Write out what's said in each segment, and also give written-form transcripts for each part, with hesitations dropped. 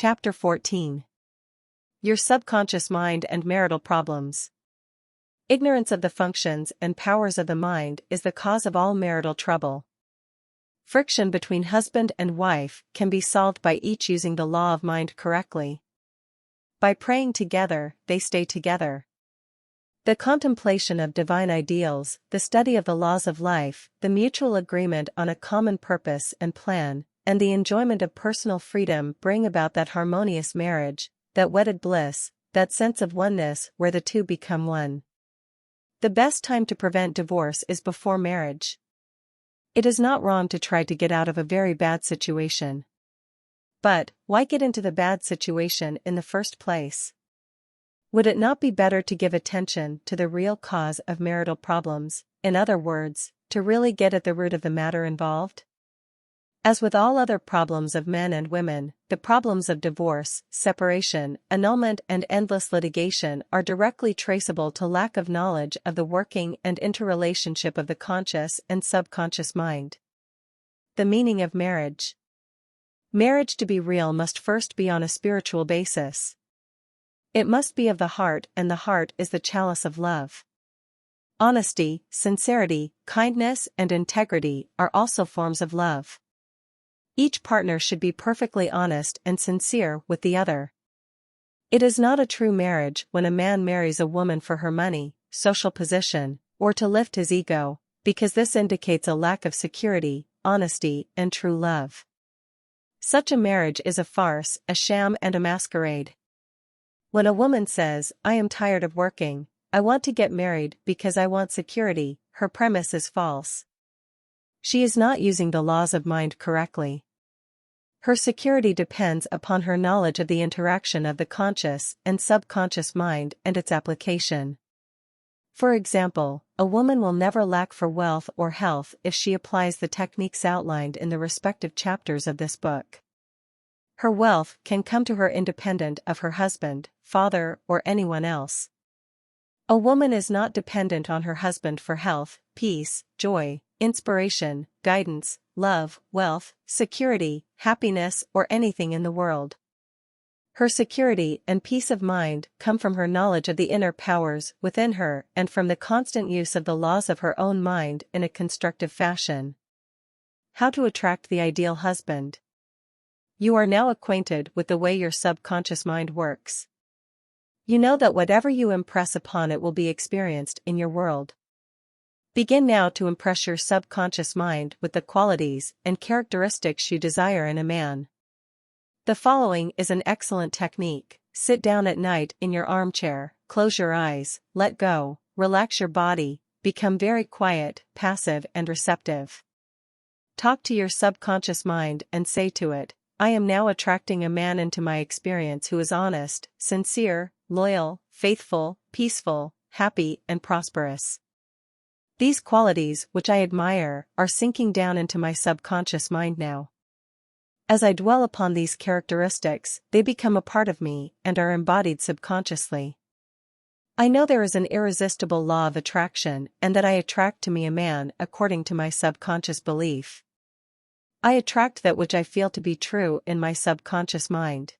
Chapter 14. Your subconscious mind and marital problems. Ignorance of the functions and powers of the mind is the cause of all marital trouble. Friction between husband and wife can be solved by each using the law of mind correctly. By praying together, they stay together. The contemplation of divine ideals, the study of the laws of life, the mutual agreement on a common purpose and plan, and the enjoyment of personal freedom bring about that harmonious marriage, that wedded bliss, that sense of oneness where the two become one. The best time to prevent divorce is before marriage. It is not wrong to try to get out of a very bad situation. But, why get into the bad situation in the first place? Would it not be better to give attention to the real cause of marital problems, in other words, to really get at the root of the matter involved? As with all other problems of men and women, the problems of divorce, separation, annulment and endless litigation are directly traceable to lack of knowledge of the working and interrelationship of the conscious and subconscious mind. The meaning of marriage. Marriage to be real must first be on a spiritual basis. It must be of the heart, and the heart is the chalice of love. Honesty, sincerity, kindness and integrity are also forms of love. Each partner should be perfectly honest and sincere with the other. It is not a true marriage when a man marries a woman for her money, social position, or to lift his ego, because this indicates a lack of security, honesty, and true love. Such a marriage is a farce, a sham and a masquerade. When a woman says, "I am tired of working, I want to get married because I want security," her premise is false. She is not using the laws of mind correctly. Her security depends upon her knowledge of the interaction of the conscious and subconscious mind and its application. For example, a woman will never lack for wealth or health if she applies the techniques outlined in the respective chapters of this book. Her wealth can come to her independent of her husband, father, or anyone else. A woman is not dependent on her husband for health, peace, joy, inspiration, guidance, love, wealth, security, happiness, or anything in the world. Her security and peace of mind come from her knowledge of the inner powers within her and from the constant use of the laws of her own mind in a constructive fashion. How to attract the ideal husband. You are now acquainted with the way your subconscious mind works. You know that whatever you impress upon it will be experienced in your world. Begin now to impress your subconscious mind with the qualities and characteristics you desire in a man. The following is an excellent technique. Sit down at night in your armchair, close your eyes, let go, relax your body, become very quiet, passive and receptive. Talk to your subconscious mind and say to it, "I am now attracting a man into my experience who is honest, sincere, loyal, faithful, peaceful, happy and prosperous. These qualities which I admire are sinking down into my subconscious mind now. As I dwell upon these characteristics, they become a part of me and are embodied subconsciously. I know there is an irresistible law of attraction and that I attract to me a man according to my subconscious belief. I attract that which I feel to be true in my subconscious mind.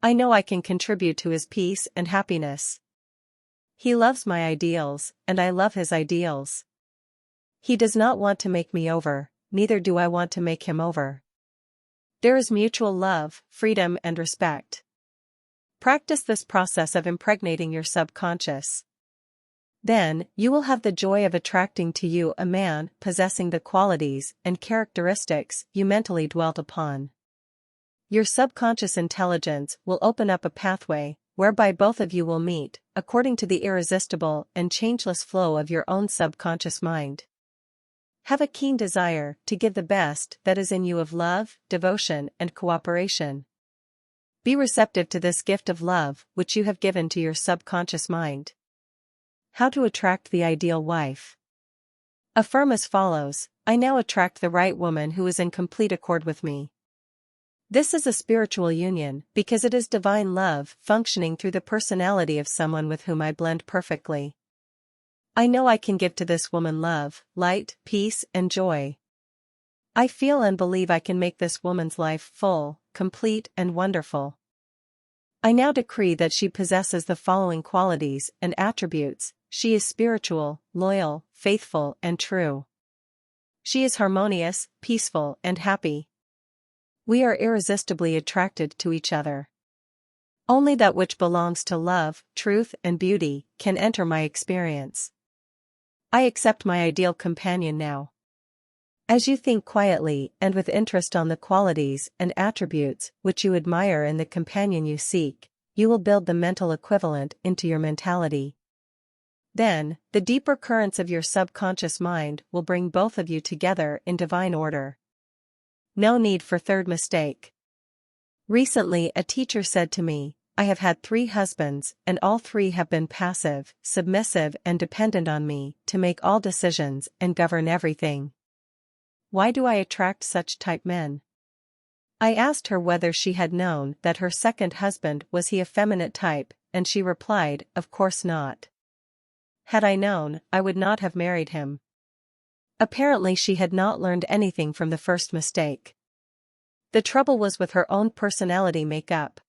I know I can contribute to his peace and happiness. He loves my ideals, and I love his ideals. He does not want to make me over, neither do I want to make him over. There is mutual love, freedom and respect." Practice this process of impregnating your subconscious. Then, you will have the joy of attracting to you a man possessing the qualities and characteristics you mentally dwelt upon. Your subconscious intelligence will open up a pathway whereby both of you will meet, according to the irresistible and changeless flow of your own subconscious mind. Have a keen desire to give the best that is in you of love, devotion, and cooperation. Be receptive to this gift of love which you have given to your subconscious mind. How to attract the ideal wife. Affirm as follows: "I now attract the right woman who is in complete accord with me." This is a spiritual union because it is divine love functioning through the personality of someone with whom I blend perfectly. I know I can give to this woman love, light, peace, and joy. I feel and believe I can make this woman's life full, complete and wonderful. I now decree that she possesses the following qualities and attributes. She is spiritual, loyal, faithful and true. She is harmonious, peaceful and happy. We are irresistibly attracted to each other. Only that which belongs to love, truth and beauty can enter my experience. I accept my ideal companion now. As you think quietly and with interest on the qualities and attributes which you admire in the companion you seek, you will build the mental equivalent into your mentality. Then, the deeper currents of your subconscious mind will bring both of you together in divine order. No need for third mistake. Recently, a teacher said to me, I have had 3 husbands, and all 3 have been passive, submissive, and dependent on me to make all decisions and govern everything. Why do I attract such type men? I asked her whether she had known that her second husband was he effeminate type, and she replied, of course not. Had I known, I would not have married him. Apparently she had not learned anything from the first mistake. The trouble was with her own personality makeup.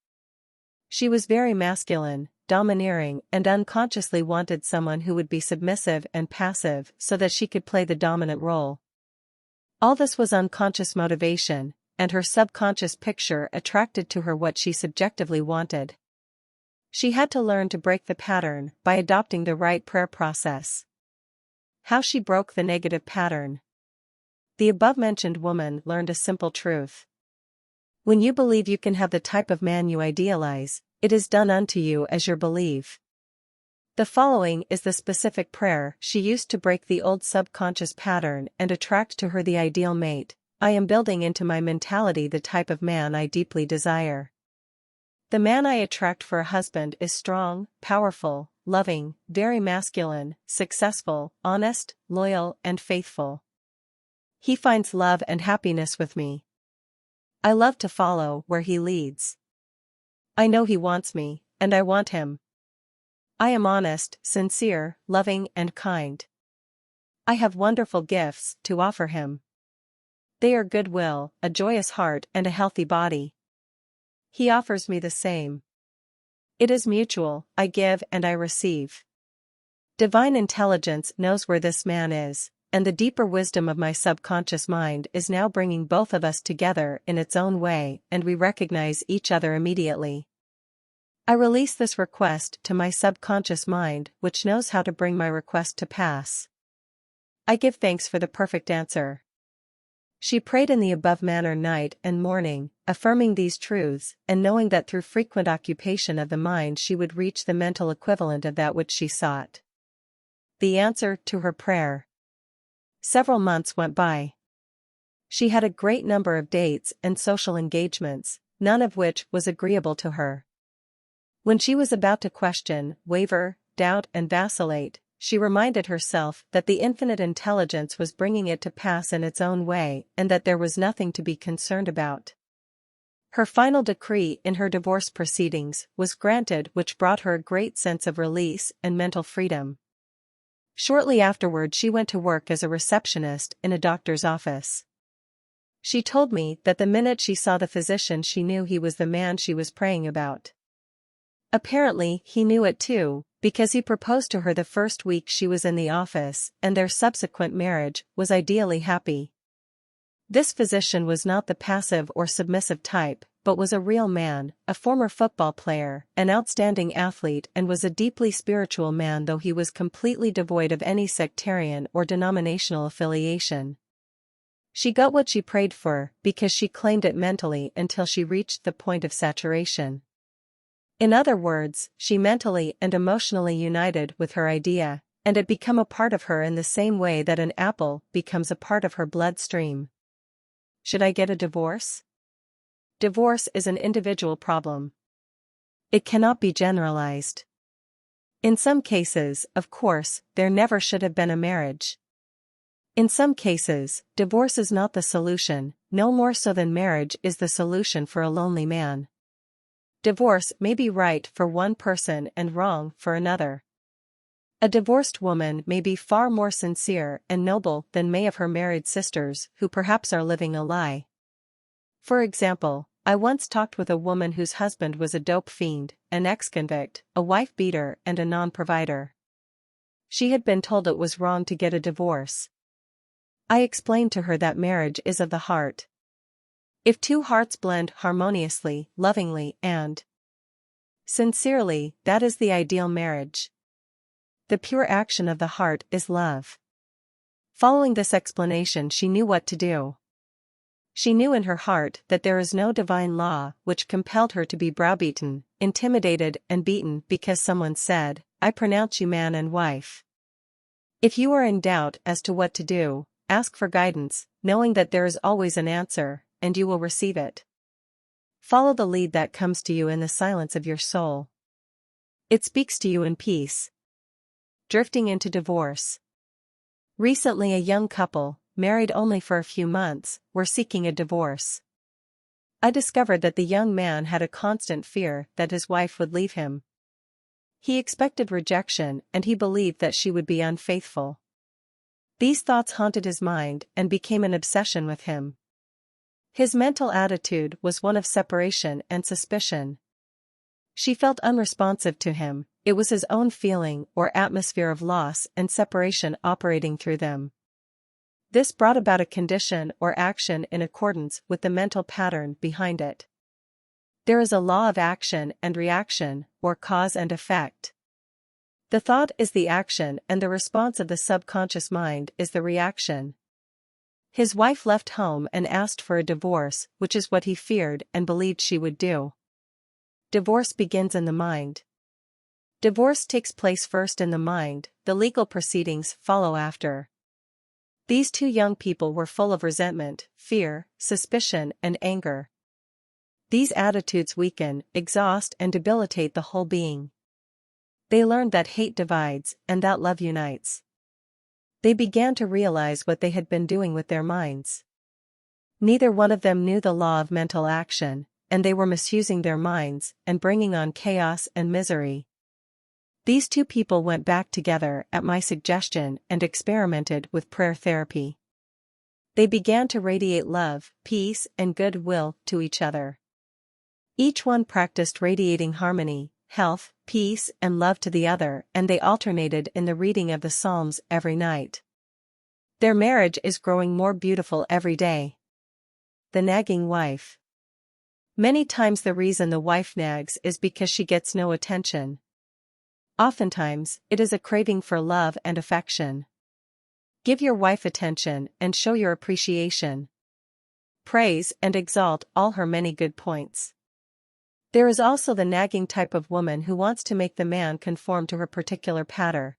She was very masculine, domineering, and unconsciously wanted someone who would be submissive and passive so that she could play the dominant role. All this was unconscious motivation, and her subconscious picture attracted to her what she subjectively wanted. She had to learn to break the pattern by adopting the right prayer process. How she broke the negative pattern. The above-mentioned woman learned a simple truth. When you believe you can have the type of man you idealize, it is done unto you as you believe. The following is the specific prayer she used to break the old subconscious pattern and attract to her the ideal mate. I am building into my mentality the type of man I deeply desire. The man I attract for a husband is strong, powerful, loving, very masculine, successful, honest, loyal, and faithful. He finds love and happiness with me. I love to follow where he leads. I know he wants me, and I want him. I am honest, sincere, loving, and kind. I have wonderful gifts to offer him. They are goodwill, a joyous heart, and a healthy body. He offers me the same. It is mutual, I give and I receive. Divine intelligence knows where this man is, and the deeper wisdom of my subconscious mind is now bringing both of us together in its own way, and we recognize each other immediately. I release this request to my subconscious mind, which knows how to bring my request to pass. I give thanks for the perfect answer. She prayed in the above manner night and morning, affirming these truths, and knowing that through frequent occupation of the mind she would reach the mental equivalent of that which she sought. The answer to her prayer. Several months went by. She had a great number of dates and social engagements, none of which was agreeable to her. When she was about to question, waver, doubt and vacillate, she reminded herself that the infinite intelligence was bringing it to pass in its own way and that there was nothing to be concerned about. Her final decree in her divorce proceedings was granted, which brought her a great sense of release and mental freedom. Shortly afterward she went to work as a receptionist in a doctor's office. She told me that the minute she saw the physician she knew he was the man she was praying about. Apparently he knew it too, because he proposed to her the first week she was in the office, and their subsequent marriage was ideally happy. This physician was not the passive or submissive type, but was a real man, a former football player, an outstanding athlete, and was a deeply spiritual man, though he was completely devoid of any sectarian or denominational affiliation. She got what she prayed for, because she claimed it mentally until she reached the point of saturation. In other words, she mentally and emotionally united with her idea, and it became a part of her in the same way that an apple becomes a part of her bloodstream. Should I get a divorce? Divorce is an individual problem. It cannot be generalized. In some cases, of course, there never should have been a marriage. In some cases, divorce is not the solution, no more so than marriage is the solution for a lonely man. Divorce may be right for one person and wrong for another. A divorced woman may be far more sincere and noble than may of her married sisters who perhaps are living a lie. For example, I once talked with a woman whose husband was a dope fiend, an ex-convict, a wife beater and a non-provider. She had been told it was wrong to get a divorce. I explained to her that marriage is of the heart. If two hearts blend harmoniously, lovingly, and sincerely, that is the ideal marriage. The pure action of the heart is love. Following this explanation, she knew what to do. She knew in her heart that there is no divine law which compelled her to be browbeaten, intimidated and beaten because someone said, "I pronounce you man and wife." If you are in doubt as to what to do, ask for guidance, knowing that there is always an answer, and you will receive it. Follow the lead that comes to you in the silence of your soul. It speaks to you in peace. Drifting into divorce. Recently, a young couple, married only for a few months, were seeking a divorce. I discovered that the young man had a constant fear that his wife would leave him. He expected rejection and he believed that she would be unfaithful. These thoughts haunted his mind and became an obsession with him. His mental attitude was one of separation and suspicion. She felt unresponsive to him, it was his own feeling or atmosphere of loss and separation operating through them. This brought about a condition or action in accordance with the mental pattern behind it. There is a law of action and reaction, or cause and effect. The thought is the action and the response of the subconscious mind is the reaction. His wife left home and asked for a divorce, which is what he feared and believed she would do. Divorce begins in the mind. Divorce takes place first in the mind, the legal proceedings follow after. These two young people were full of resentment, fear, suspicion, and anger. These attitudes weaken, exhaust, and debilitate the whole being. They learned that hate divides and that love unites. They began to realize what they had been doing with their minds. Neither one of them knew the law of mental action, and they were misusing their minds and bringing on chaos and misery. These two people went back together at my suggestion and experimented with prayer therapy. They began to radiate love, peace, and goodwill to each other. Each one practiced radiating harmony, health, peace, and love to the other, and they alternated in the reading of the Psalms every night. Their marriage is growing more beautiful every day. The nagging wife. Many times the reason the wife nags is because she gets no attention. Oftentimes, it is a craving for love and affection. Give your wife attention and show your appreciation. Praise and exalt all her many good points. There is also the nagging type of woman who wants to make the man conform to her particular pattern.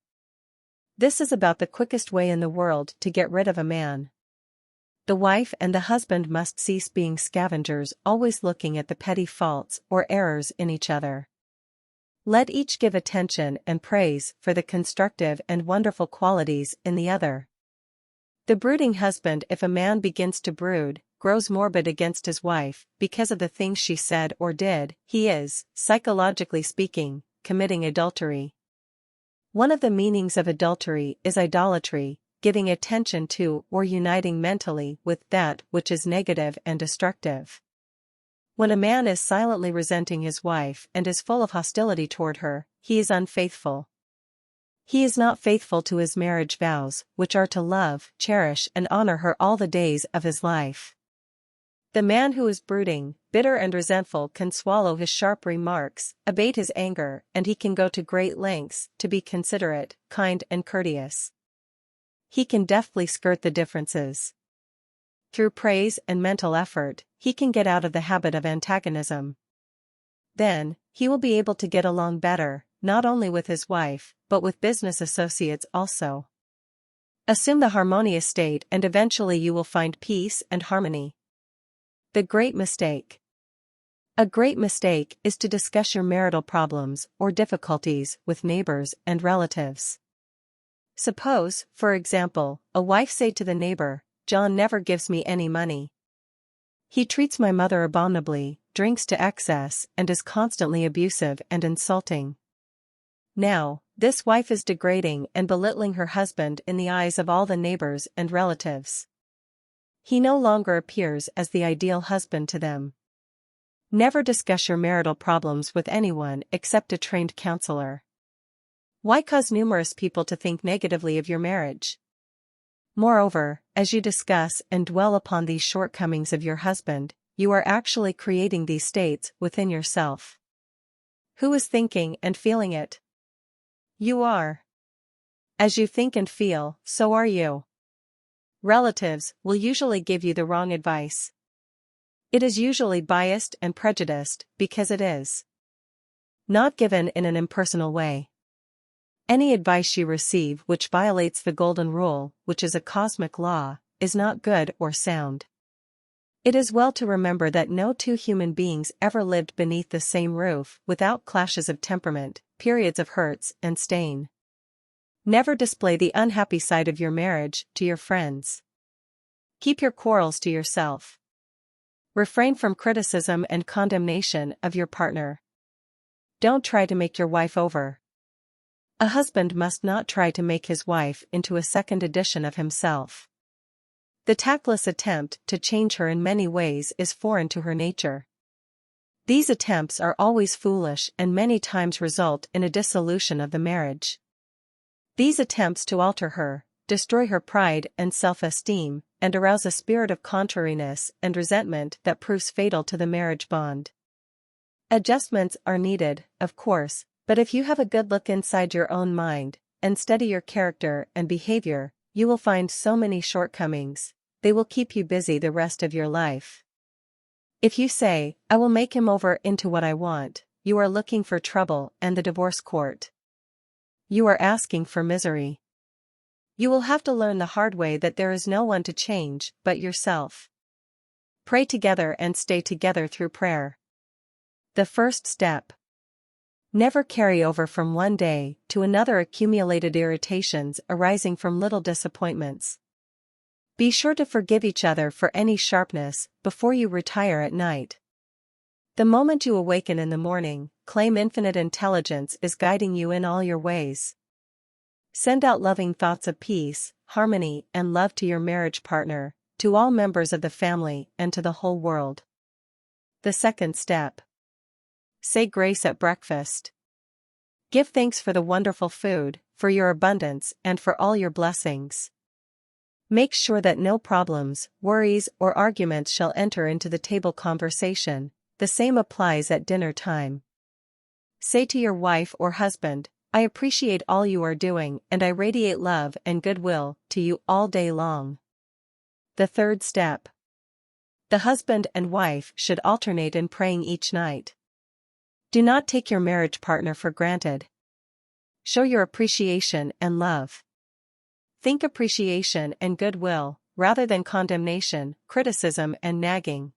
This is about the quickest way in the world to get rid of a man. The wife and the husband must cease being scavengers, always looking at the petty faults or errors in each other. Let each give attention and praise for the constructive and wonderful qualities in the other. The brooding husband, if a man begins to brood, grows morbid against his wife because of the things she said or did, he is, psychologically speaking, committing adultery. One of the meanings of adultery is idolatry, giving attention to or uniting mentally with that which is negative and destructive. When a man is silently resenting his wife and is full of hostility toward her, he is unfaithful. He is not faithful to his marriage vows, which are to love, cherish, and honor her all the days of his life. The man who is brooding, bitter, and resentful can swallow his sharp remarks, abate his anger, and he can go to great lengths to be considerate, kind, and courteous. He can deftly skirt the differences. Through praise and mental effort, he can get out of the habit of antagonism. Then, he will be able to get along better, not only with his wife, but with business associates also. Assume the harmonious state and eventually you will find peace and harmony. The great mistake. A great mistake is to discuss your marital problems or difficulties with neighbors and relatives. Suppose, for example, a wife say to the neighbor, "John never gives me any money. He treats my mother abominably, drinks to excess, and is constantly abusive and insulting." Now, this wife is degrading and belittling her husband in the eyes of all the neighbors and relatives. He no longer appears as the ideal husband to them. Never discuss your marital problems with anyone except a trained counselor. Why cause numerous people to think negatively of your marriage? Moreover, as you discuss and dwell upon these shortcomings of your husband, you are actually creating these states within yourself. Who is thinking and feeling it? You are. As you think and feel, so are you. Relatives will usually give you the wrong advice. It is usually biased and prejudiced because it is not given in an impersonal way. Any advice you receive which violates the golden rule, which is a cosmic law, is not good or sound. It is well to remember that no two human beings ever lived beneath the same roof without clashes of temperament, periods of hurts and stain. Never display the unhappy side of your marriage to your friends. Keep your quarrels to yourself. Refrain from criticism and condemnation of your partner. Don't try to make your wife over. A husband must not try to make his wife into a second edition of himself. The tactless attempt to change her in many ways is foreign to her nature. These attempts are always foolish and many times result in a dissolution of the marriage. These attempts to alter her, destroy her pride and self-esteem, and arouse a spirit of contrariness and resentment that proves fatal to the marriage bond. Adjustments are needed, of course, but if you have a good look inside your own mind, and study your character and behavior, you will find so many shortcomings, they will keep you busy the rest of your life. If you say, "I will make him over into what I want," you are looking for trouble and the divorce court. You are asking for misery. You will have to learn the hard way that there is no one to change but yourself. Pray together and stay together through prayer. The first step. Never carry over from one day to another accumulated irritations arising from little disappointments. Be sure to forgive each other for any sharpness before you retire at night. The moment you awaken in the morning, claim infinite intelligence is guiding you in all your ways. Send out loving thoughts of peace, harmony, and love to your marriage partner, to all members of the family, and to the whole world. The second step. Say grace at breakfast. Give thanks for the wonderful food, for your abundance, and for all your blessings. Make sure that no problems, worries, or arguments shall enter into the table conversation. The same applies at dinner time. Say to your wife or husband, "I appreciate all you are doing and I radiate love and goodwill to you all day long." The third step. The husband and wife should alternate in praying each night. Do not take your marriage partner for granted. Show your appreciation and love. Think appreciation and goodwill, rather than condemnation, criticism, and nagging.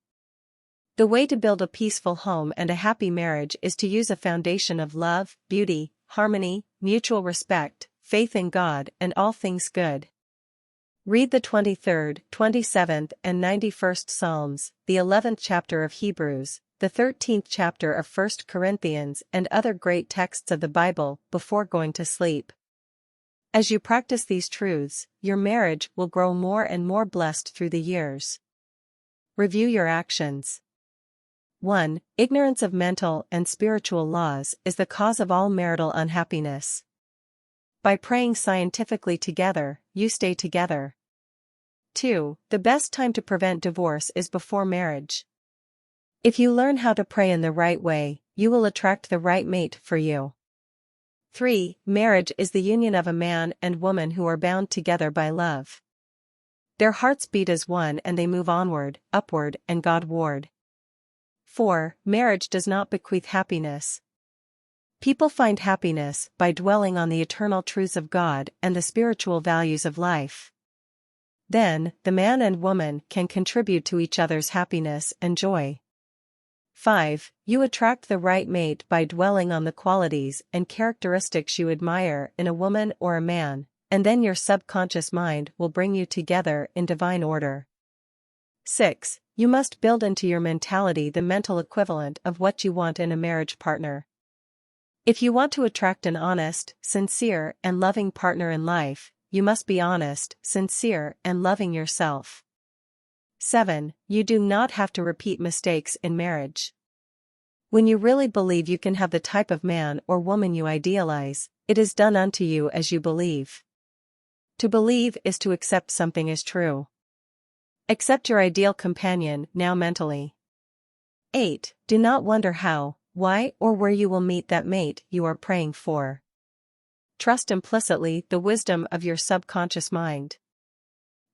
The way to build a peaceful home and a happy marriage is to use a foundation of love, beauty, harmony, mutual respect, faith in God, and all things good. Read the 23rd, 27th, and 91st Psalms, the 11th chapter of Hebrews, the 13th chapter of 1 Corinthians, and other great texts of the Bible before going to sleep. As you practice these truths, your marriage will grow more and more blessed through the years. Review your actions. 1. Ignorance of mental and spiritual laws is the cause of all marital unhappiness. By praying scientifically together, you stay together. 2. The best time to prevent divorce is before marriage. If you learn how to pray in the right way, you will attract the right mate for you. 3. Marriage is the union of a man and woman who are bound together by love. Their hearts beat as one and they move onward, upward, and Godward. 4. Marriage does not bequeath happiness. People find happiness by dwelling on the eternal truths of God and the spiritual values of life. Then, the man and woman can contribute to each other's happiness and joy. 5. You attract the right mate by dwelling on the qualities and characteristics you admire in a woman or a man, and then your subconscious mind will bring you together in divine order. 6. You must build into your mentality the mental equivalent of what you want in a marriage partner. If you want to attract an honest, sincere, and loving partner in life, you must be honest, sincere, and loving yourself. 7. You do not have to repeat mistakes in marriage. When you really believe you can have the type of man or woman you idealize, it is done unto you as you believe. To believe is to accept something as true. Accept your ideal companion now mentally. 8. Do not wonder how, why, or where you will meet that mate you are praying for. Trust implicitly the wisdom of your subconscious mind.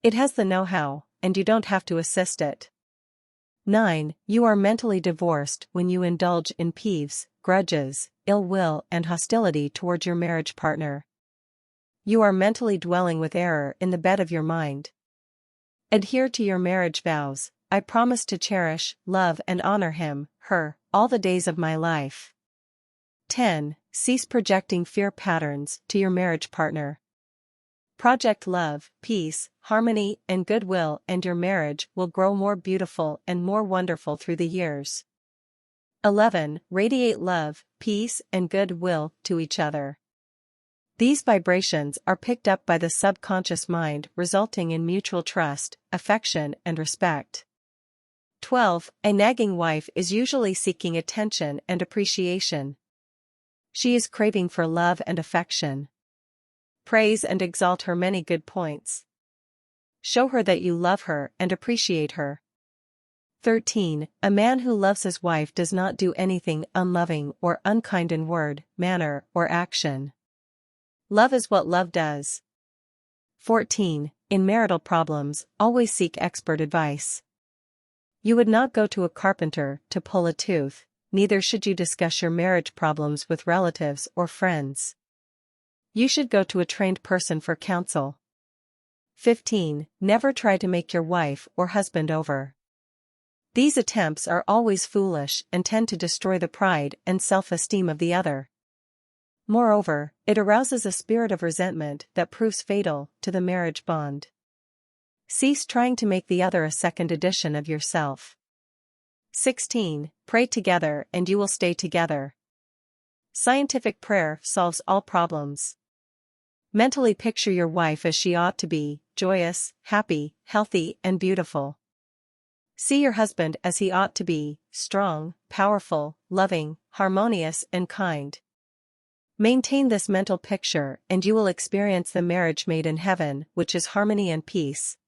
It has the know-how, and you don't have to assist it. 9. You are mentally divorced when you indulge in peeves, grudges, ill will, and hostility towards your marriage partner. You are mentally dwelling with error in the bed of your mind. Adhere to your marriage vows. I promise to cherish, love, and honor him, her, all the days of my life. 10. Cease projecting fear patterns to your marriage partner. Project love, peace, harmony, and goodwill, and your marriage will grow more beautiful and more wonderful through the years. 11. Radiate love, peace, and goodwill to each other. These vibrations are picked up by the subconscious mind, resulting in mutual trust, affection, and respect. 12. A nagging wife is usually seeking attention and appreciation. She is craving for love and affection. Praise and exalt her many good points. Show her that you love her and appreciate her. 13. A man who loves his wife does not do anything unloving or unkind in word, manner, or action. Love is what love does. 14. In marital problems, always seek expert advice. You would not go to a carpenter to pull a tooth, neither should you discuss your marriage problems with relatives or friends. You should go to a trained person for counsel. 15. Never try to make your wife or husband over. These attempts are always foolish and tend to destroy the pride and self-esteem of the other. Moreover, it arouses a spirit of resentment that proves fatal to the marriage bond. Cease trying to make the other a second edition of yourself. 16. Pray together and you will stay together. Scientific prayer solves all problems. Mentally picture your wife as she ought to be, joyous, happy, healthy, and beautiful. See your husband as he ought to be, strong, powerful, loving, harmonious, and kind. Maintain this mental picture and you will experience the marriage made in heaven, which is harmony and peace.